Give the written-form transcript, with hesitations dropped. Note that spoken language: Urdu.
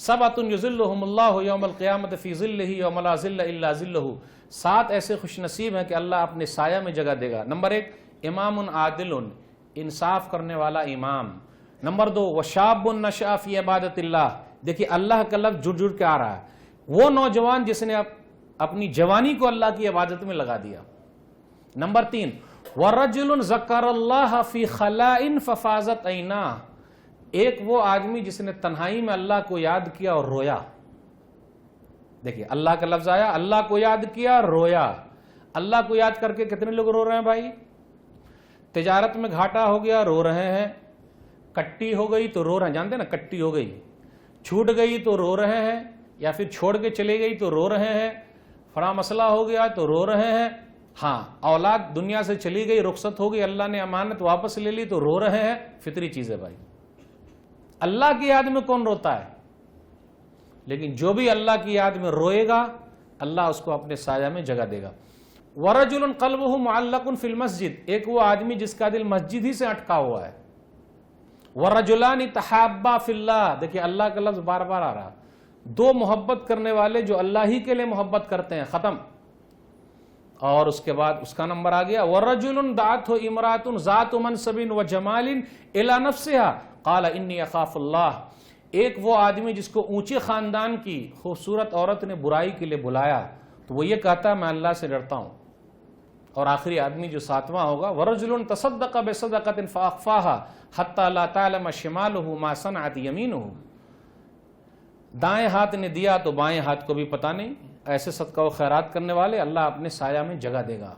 سبعۃ یظلھم اللہ یوم القیامۃ فی ظلہ یوم لا ظل الا ظلہ، 7 ایسے خوش نصیب ہیں کہ اللہ اپنے سایہ میں جگہ دے گا۔ نمبر 1 امام عادل، انصاف کرنے والا امام۔ نمبر 2 وشاب نشأ فی عبادت اللہ، دیکھیے اللہ کا لفظ جڑ جڑ کے آ رہا ہے، وہ نوجوان جس نے اپنی جوانی کو اللہ کی عبادت میں لگا دیا۔ نمبر 3 وَرَجُلٌ ذَكَرَ اللَّهَ فِي خَلَاءٍ فَفَاضَتْ عَيْنَاهُ، ایک وہ آدمی جس نے تنہائی میں اللہ کو یاد کیا اور رویا۔ دیکھیے اللہ کا لفظ آیا، اللہ کو یاد کیا، رویا۔ اللہ کو یاد کر کے کتنے لوگ رو رہے ہیں بھائی؟ تجارت میں گھاٹا ہو گیا رو رہے ہیں، کٹی ہو گئی تو رو رہے ہیں، جانتے نا کٹی ہو گئی، چھوٹ گئی تو رو رہے ہیں، یا پھر چھوڑ کے چلے گئی تو رو رہے ہیں، فلاں مسئلہ ہو گیا تو رو رہے ہیں، ہاں اولاد دنیا سے چلی گئی، رخصت ہو گئی، اللہ نے امانت واپس لے لی تو رو رہے ہیں، فطری چیز ہے بھائی۔ اللہ کی یاد میں کون روتا ہے؟ لیکن جو بھی اللہ کی یاد میں روئے گا اللہ اس کو اپنے سایہ میں جگہ دے گا۔ وَرَجُلٌ قَلْبُهُ مُعَلَّقٌ فِي الْمَسْجِدِ، ایک وہ آدمی جس کا دل مسجد ہی سے اٹکا ہوا ہے۔ وَرَجُلَانِ تَحَابَّا فِي اللَّهِ، دیکھیے اللہ کا لفظ بار بار آ رہا، 2 محبت کرنے والے جو اللہ ہی کے لیے محبت کرتے ہیں، ختم۔ اور اس کے بعد اس کا نمبر آ گیا وَرَجُلٌ دَعَتْهُ امْرَأَةٌ ذَاتُ مَنْصَبٍ وَجَمَالٍ إِلَى نَفْسِهَا قَالَ إِنِّي أَخَافُ اللَّهَ، ایک وہ آدمی جس کو اونچے خاندان کی خوبصورت عورت نے برائی کے لیے بلایا تو وہ یہ کہتا ہے میں اللہ سے ڈرتا ہوں۔ اور آخری آدمی جو 7واں ہوگا وَرَجُلٌ تَصَدَّقَ بِصَدَقَةٍ فَأَخْفَاهَا حَتَّى لَا تَعْلَمَ شِمَالُهُ مَا صَنَعَتْ يَمِينُهُ، دائیں ہاتھ نے دیا تو بائیں ہاتھ کو بھی پتہ نہیں، ایسے صدقہ و خیرات کرنے والے اللہ اپنے سایہ میں جگہ دے گا۔